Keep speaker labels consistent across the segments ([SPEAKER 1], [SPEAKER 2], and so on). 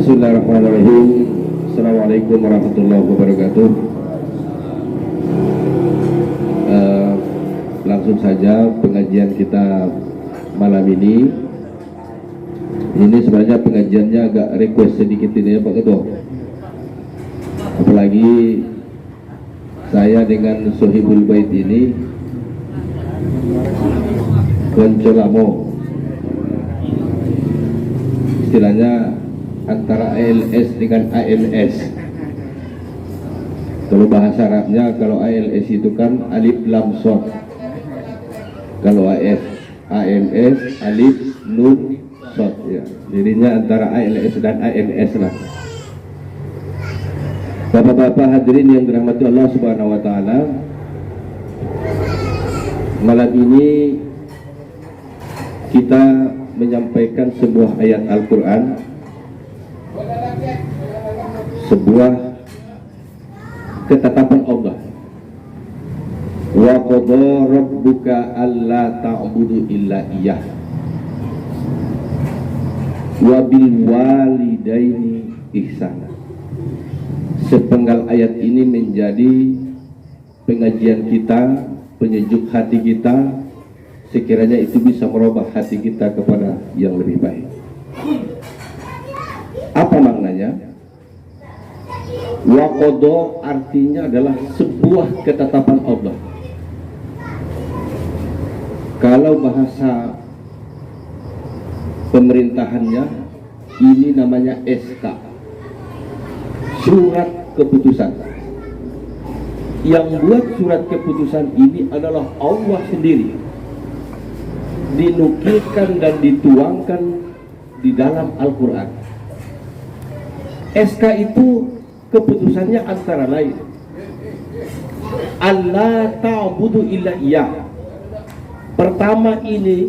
[SPEAKER 1] Bismillahirrahmanirrahim. Assalamualaikum warahmatullahi wabarakatuh. Langsung saja pengajian kita malam ini. Ini sebenarnya pengajiannya agak request sedikit ini ya Pak Ketua. Apalagi saya dengan Sohibul Bait ini koncolamo, istilahnya antara ALS dengan AMS. Kalau bahasa Arabnya, kalau ALS itu kan alif lam shad, kalau AMS alif nun shad ya. Dirinya antara ALS dan AMS lah. Bapak-bapak hadirin yang dirahmati Allah Subhanahu wa taala, malam ini kita menyampaikan sebuah ayat Al-Quran, sebuah ketetapan Allah. Wa qadha rabbuka alla ta'budu illa iyyah wa bil walidaini ihsana. Sepenggal ayat ini menjadi pengajian kita, penyejuk hati kita, sekiranya itu bisa merubah hati kita kepada yang lebih baik. Apa maknanya? Waqodo artinya adalah sebuah ketetapan Allah. Kalau bahasa pemerintahannya, ini namanya SK, surat keputusan. Yang buat surat keputusan ini adalah Allah sendiri, dinukilkan dan dituangkan di dalam Al-Quran. SK itu keputusannya antara lain Allah ta'budu illa iyyah. Pertama ini,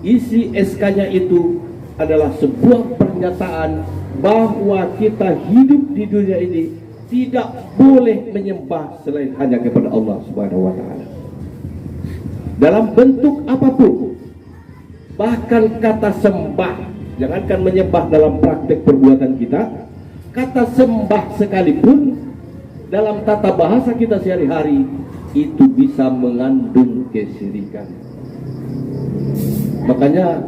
[SPEAKER 1] isi SK-nya itu adalah sebuah pernyataan bahwa kita hidup di dunia ini tidak boleh menyembah selain hanya kepada Allah Subhanahu wa taala, dalam bentuk apapun. Bahkan kata sembah, jangankan menyembah dalam praktek perbuatan kita, kata sembah sekalipun dalam tata bahasa kita sehari-hari itu bisa mengandung kesyirikan. Makanya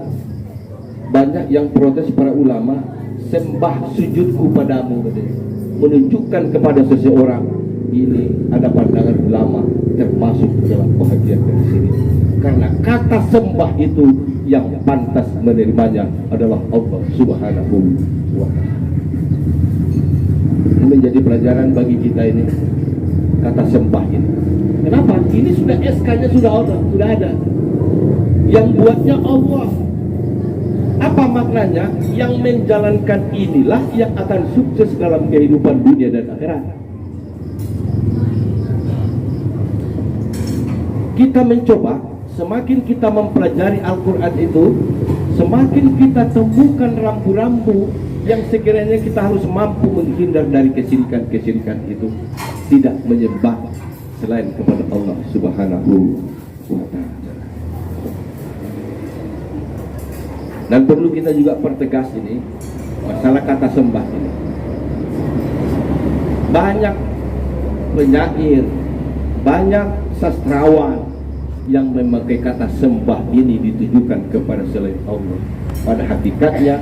[SPEAKER 1] banyak yang protes para ulama, sembah sujudku padamu, menunjukkan kepada seseorang ini ada pandangan ulama termasuk dalam bahagian dari sini. Karena kata sembah itu yang pantas menerimanya adalah Allah Subhanahu wa ta'ala. Ini menjadi pelajaran bagi kita ini, kata sembah ini. Kenapa? Ini sudah SK-nya sudah ada. Yang buatnya Allah. Apa maknanya? Yang menjalankan inilah yang akan sukses dalam kehidupan dunia dan akhirat. Kita mencoba, semakin kita mempelajari Al-Quran itu, semakin kita temukan rambu-rambu yang sekiranya kita harus mampu menghindar dari kesyirikan-kesyirikan itu, tidak menyembah selain kepada Allah Subhanahu wa ta'ala. Dan perlu kita juga pertegas ini, masalah kata sembah ini. Banyak penyair, banyak sastrawan yang memakai kata sembah ini ditujukan kepada selain Allah. Pada hakikatnya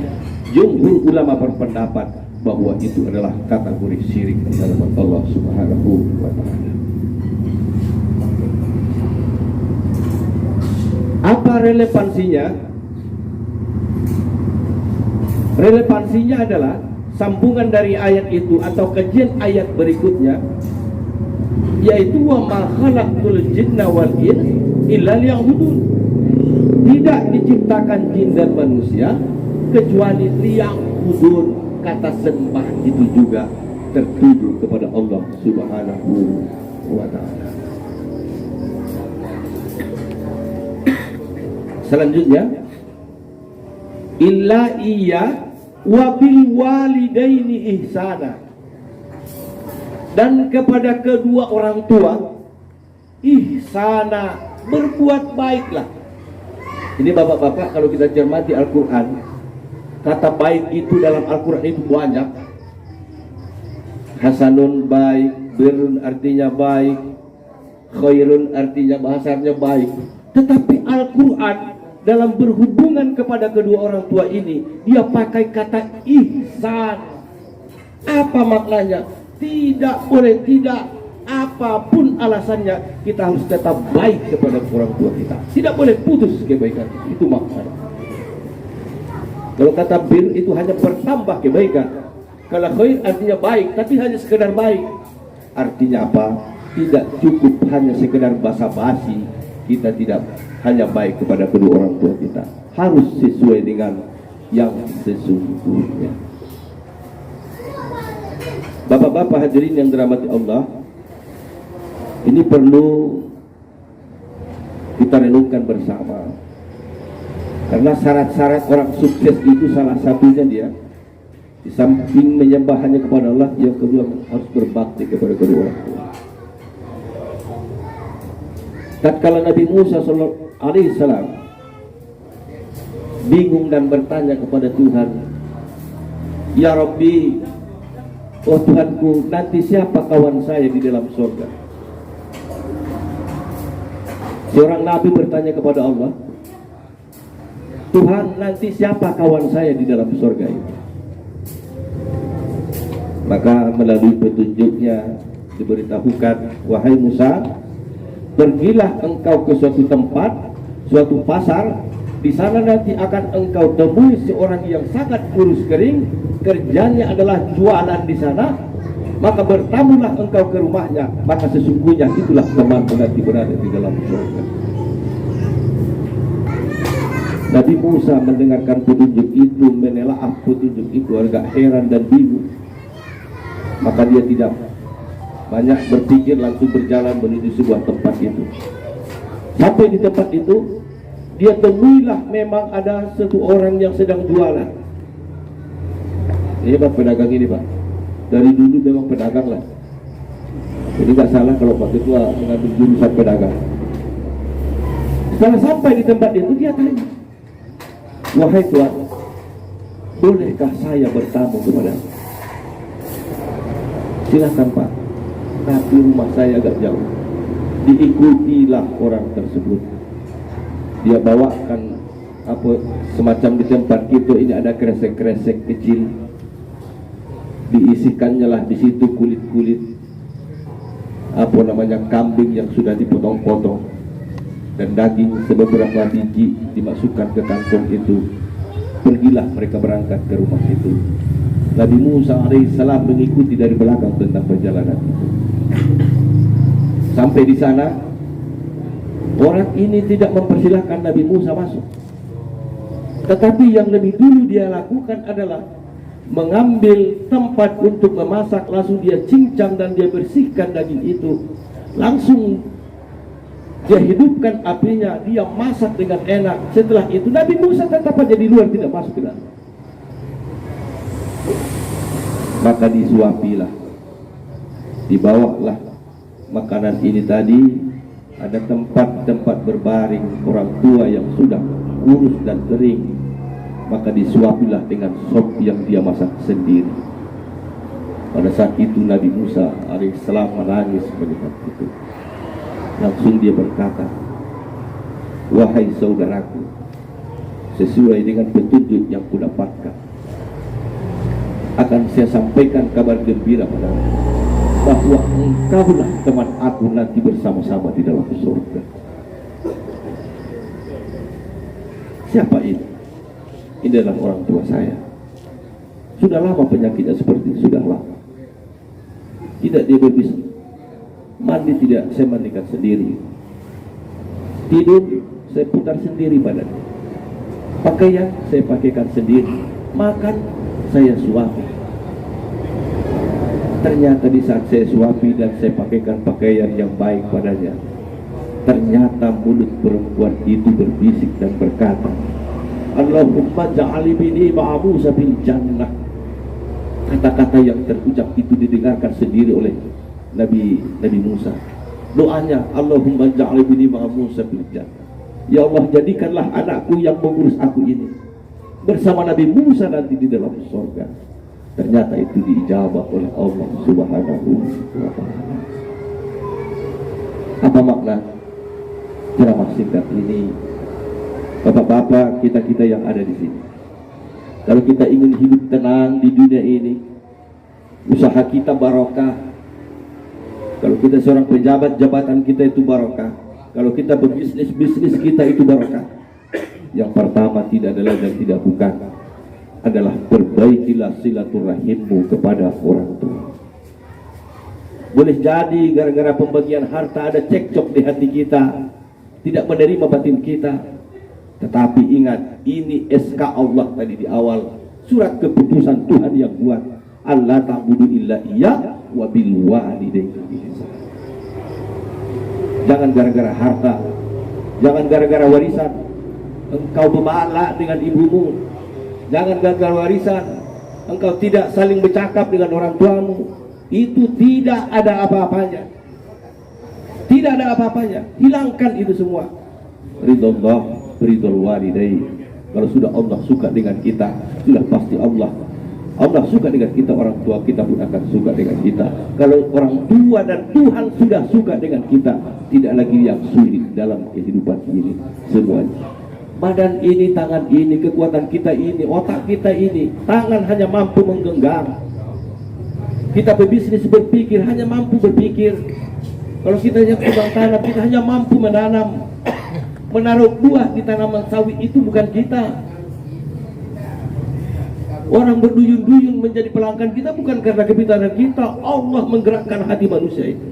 [SPEAKER 1] jumhur ulama berpendapat bahwa itu adalah kategori syirik di hadapan Allah Subhanahu wa ta'ala. Apa relevansinya? Relevansinya adalah sambungan dari ayat itu atau kajian ayat berikutnya, yaitu wa ma khalaqtul jinna wal insa illa liya'budun. Tidak diciptakan jin dan manusia kecuali liya'budun. Kata sembah itu juga tertuju kepada Allah Subhanahu wa ta'ala. Selanjutnya, illa iya wa bil walidaini ihsana, dan kepada kedua orang tua ihsana, berbuat baiklah. Ini bapak-bapak, kalau kita cermati Al-Quran, Kata baik itu dalam Al-Quran itu banyak. Hasanun baik, birrun artinya baik, khairun artinya bahasanya baik. Tetapi Al-Quran dalam berhubungan kepada kedua orang tua ini, dia pakai kata ihsan. Apa maknanya? Tidak boleh tidak, apapun alasannya, kita harus tetap baik kepada orang tua kita. Tidak boleh putus kebaikan. Itu maknanya. Kalau kata bir itu hanya bertambah kebaikan. Kalau khair artinya baik, tapi hanya sekedar baik. Artinya apa? Tidak cukup hanya sekedar basa-basi. Kita tidak hanya baik kepada kedua orang tua kita. Harus sesuai dengan yang sesungguhnya. Bapak-bapak hadirin yang dirahmati Allah, ini perlu kita renungkan bersama. Karena syarat-syarat orang sukses itu salah satunya dia di samping menyembah hanya kepada Allah, yang kedua harus berbakti kepada kedua orang tua. Tatkala Nabi Musa alaihissalam bingung dan bertanya kepada Tuhan, "Ya Rabbi, oh Tuhanku, nanti siapa kawan saya di dalam surga?" Seorang Nabi bertanya kepada Allah, "Tuhan, nanti siapa kawan saya di dalam surga itu?" Maka melalui petunjuknya diberitahukan, "Wahai Musa, pergilah engkau ke suatu tempat, suatu pasar. Di sana nanti akan engkau temui seorang yang sangat kurus kering, kerjanya adalah jualan di sana. Maka bertamulah engkau ke rumahnya, maka sesungguhnya itulah teman nanti berada di dalam surga." Nabi Musa mendengarkan petunjuk itu, menelaah petunjuk itu, agak heran dan bingung. Maka dia tidak banyak berpikir, langsung berjalan menuju sebuah tempat itu. Sampai di tempat itu, dia temuilah memang ada satu orang yang sedang jualan. Ini Pak pedagang ini Pak, dari dulu memang pedagang lah. Jadi nggak salah kalau Pak Ketua mengambil jurusan pedagang. Setelah sampai di tempat itu, dia tanya, "Wahai Tuhan, bolehkah saya bertamu kepada?" "Silakan Pak, tapi rumah saya agak jauh." Diikutilah orang tersebut. Dia bawakan apa semacam di tempat kita ini ada kresek-kresek kecil. Diisikannya lah di situ kulit-kulit apa namanya kambing yang sudah dipotong-potong, dan daging sebeberapa biji dimasukkan ke kantong itu. Pergilah mereka berangkat ke rumah itu. Nabi Musa alaihissalam mengikuti dari belakang tentang perjalanan itu. Sampai di sana, orang ini tidak mempersilahkan Nabi Musa masuk. Tetapi yang lebih dulu dia lakukan adalah mengambil tempat untuk memasak, langsung dia cincang dan dia bersihkan daging itu. Langsung dia hidupkan apinya, dia masak dengan enak. Setelah itu Nabi Musa tetap aja di luar, tidak masuk ke dalam. Maka disuapilah, dibawalah makanan ini tadi. Ada tempat-tempat berbaring orang tua yang sudah kurus dan kering. Maka disuapilah dengan sop yang dia masak sendiri. Pada saat itu Nabi Musa alaihissalam menangis melihat itu. Langsung dia berkata, "Wahai saudaraku, sesuai dengan petunjuk yang kudapatkan, akan saya sampaikan kabar gembira padamu, bahwa engkaulah teman aku nanti bersama-sama di dalam surga." Siapa ini? Ini adalah orang tua saya. Sudah lama penyakitnya seperti ini, sudah lama. Tidak dia berbisa. Mandi tidak, saya mandikan sendiri. Tidur, saya putar sendiri badannya. Pakaian, saya pakaikan sendiri. Makan, saya suapi. Ternyata di saat saya suapi dan saya pakaikan pakaian yang baik padanya, ternyata mulut perempuan itu berbisik dan berkata, "Allahumma ja'ali bini ma'a Musa bil jannah." Kata-kata yang terucap itu didengarkan sendiri oleh Nabi Musa. Doanya, "Allahumma ja'ali bini ma'a Musa bil jannah." Ya Allah, jadikanlah anakku yang mengurus aku ini bersama Nabi Musa nanti di dalam surga. Ternyata itu diijabah oleh Allah Subhanahu wa Ta'ala. Apa makna ceramah singkat ini? Bapak-bapak, kita yang ada di sini, kalau kita ingin hidup tenang di dunia ini, usaha kita barokah. Kalau kita seorang pejabat, jabatan kita itu barokah. Kalau kita berbisnis, bisnis kita itu barokah. Yang pertama tidak adalah dan tidak bukan adalah perbaikilah silaturahimmu kepada orang tua. Boleh jadi gara-gara pembagian harta ada cekcok di hati kita, tidak menerima batin kita. Tetapi ingat, ini SK Allah tadi di awal, surat keputusan Tuhan yang buat. Allah ta'budu illa iya wa bil walidaini ihsana. Jangan gara-gara harta, jangan gara-gara warisan engkau bermalah dengan ibumu. Jangan gara-gara warisan engkau tidak saling bercakap dengan orang tuamu. Itu tidak ada apa-apanya. Tidak ada apa-apanya. Hilangkan itu semua. Ridullah, ridul walidain. Kalau sudah Allah suka dengan kita, sudah pasti Allah suka dengan kita, orang tua kita pun akan suka dengan kita. Kalau orang tua dan Tuhan sudah suka dengan kita, tidak lagi yang sulit dalam kehidupan ini semuanya. Badan ini, tangan ini, kekuatan kita ini, otak kita ini, tangan hanya mampu menggenggam. Kita berbisnis, berpikir, hanya mampu berpikir. Kalau kita hanya tukang tanam, kita hanya mampu menanam. Menaruh buah di tanaman sawit itu bukan kita. Orang berduyun-duyun menjadi pelanggan kita bukan karena kepintaran kita. Allah menggerakkan hati manusia itu.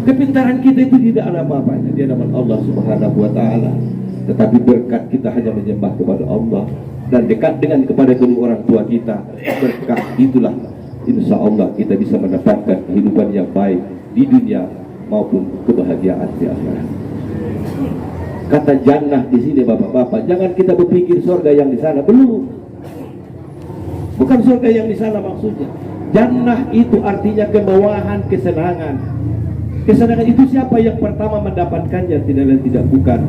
[SPEAKER 1] Kepintaran kita itu tidak ada apa-apanya di hadapan Allah Subhanahu wa Ta'ala. Tetapi berkat kita hanya menyembah kepada Allah dan dekat dengan kepada kedua orang tua kita. Berkat itulah insya Allah kita bisa mendapatkan kehidupan yang baik di dunia maupun kebahagiaan di akhirat. Kata jannah di sini bapak-bapak, jangan kita berpikir surga yang di sana, belum. Bukan surga yang di sana maksudnya. Jannah itu artinya kemewahan, kesenangan. Kesenangan itu siapa yang pertama mendapatkannya? Tidak lain tidak bukan,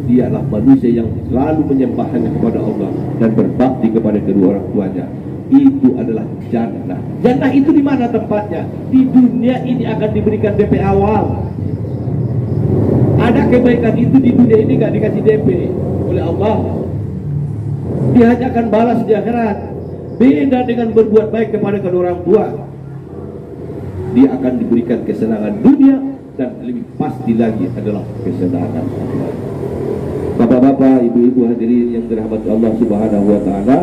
[SPEAKER 1] dialah manusia yang selalu menyembahnya kepada Allah dan berbakti kepada kedua orang tuanya. Itu adalah jannah. Jannah itu di mana tempatnya? Di dunia ini akan diberikan DP awal. Ada kebaikan itu di dunia ini gak dikasih DP oleh Allah. Dia hanya akan balas di akhirat. Beda dengan berbuat baik kepada kedua orang tua. Dia akan diberikan kesenangan dunia dan lebih pasti lagi adalah kesenangan akhirat. Bapak-bapak, ibu-ibu hadirin yang dirahmati Allah Subhanahu wa Ta'ala,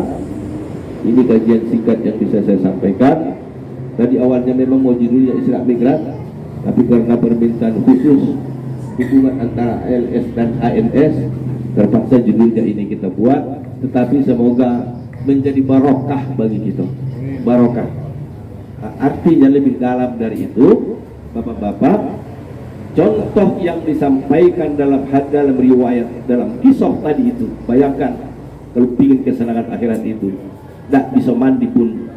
[SPEAKER 1] ini kajian singkat yang bisa saya sampaikan. Tadi awalnya memang mau judulnya Isra Mi'raj, tapi karena permintaan khusus hubungan antara ALS dan ANS, terpaksa judulnya ini kita buat. Tetapi semoga menjadi barokah bagi kita. Barokah. Artinya lebih dalam dari itu, bapak-bapak, contoh yang disampaikan dalam riwayat, dalam kisah tadi itu. Bayangkan kalau ingin kesenangan akhirat itu, tidak bisa mandi pun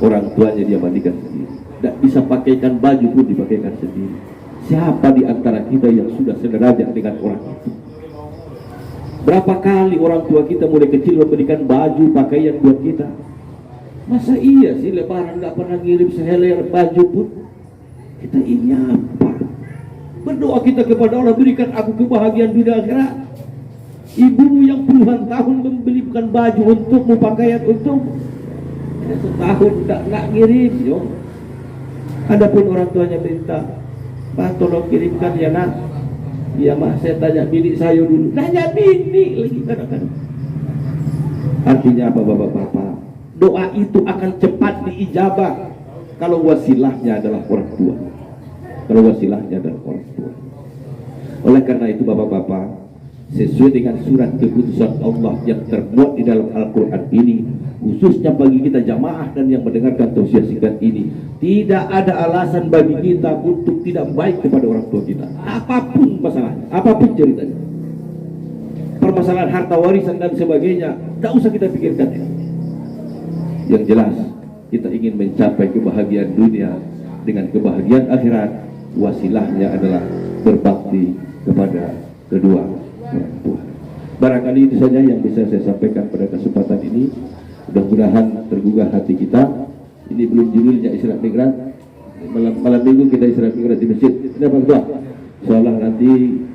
[SPEAKER 1] orang tuanya dia mandikan sendiri, tidak bisa pakaikan baju pun dipakaikan sendiri. Siapa di antara kita yang sudah sederajat dengan orang itu? Berapa kali orang tua kita mulai kecil memberikan baju pakaian buat kita? Masa iya sih lebaran nggak pernah ngirim sehelai baju pun? Kita ini apa? Berdoa kita kepada Allah, berikan aku kebahagiaan dunia akhirat. Ibumu yang puluhan tahun membelikan baju untukmu, pakaian untukmu, setahun tak ngirim, yo. Adapun orang tuanya minta, Pak tolong kirimkan ya nak. Iya mah, saya tanya bini saya dulu. Nanya bini lagi kadang-kadang. Artinya apa bapak-bapak? Doa itu akan cepat diijabah kalau wasilahnya adalah orang tua. Kalau wasilahnya adalah orang tua. Oleh karena itu bapak-bapak, sesuai dengan surat keputusan Allah yang termuat di dalam Al-Quran ini, khususnya bagi kita jamaah dan yang mendengarkan tausiah singkat ini, tidak ada alasan bagi kita untuk tidak baik kepada orang tua kita. Apapun masalahnya, apapun ceritanya, permasalahan harta warisan dan sebagainya, tak usah kita pikirkan ya. Yang jelas kita ingin mencapai kebahagiaan dunia dengan kebahagiaan akhirat, wasilahnya adalah berbakti kepada kedua orang tua. Barangkali itu saja yang bisa saya sampaikan pada kesempatan ini. Mudah-mudahan tergugah hati kita. Ini belum judulnya Isra Mi'raj. Malam minggu kita Isra Mi'raj di masjid. Kenapa Ketua? Soalnya nanti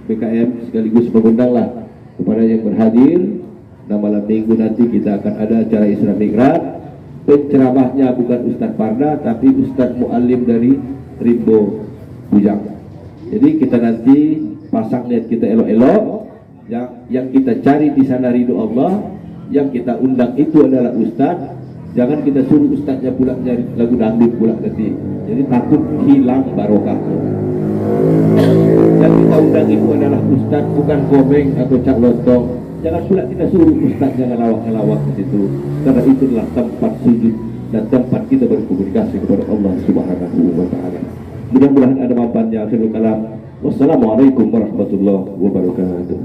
[SPEAKER 1] PKM sekaligus mengundanglah kepada yang berhadir. Nah, malam minggu nanti kita akan ada acara Isra Mi'raj. Penceramahnya bukan Ustaz Farda, tapi Ustaz Mu'alim dari Rimbo Bujang. Jadi kita nanti pasang niat kita elok-elok. Yang kita cari di sana ridho Allah, yang kita undang itu adalah Ustaz. Jangan kita suruh Ustaznya pula nyari lagu dangdut pula nanti. Jadi takut hilang barokah. Yang kita undang itu adalah Ustaz, bukan Komeng atau Cak Lontong. Jangan pula kita suruh Ustaznya ngelawak-ngelawak ke situ. Karena itulah tempat sujud dan tempat kita berkomunikasi kepada Allah Subhanahu wa taala. Mudah-mudahan ada manfaatnya. Akhirul kalam. Wassalamualaikum warahmatullahi wabarakatuh.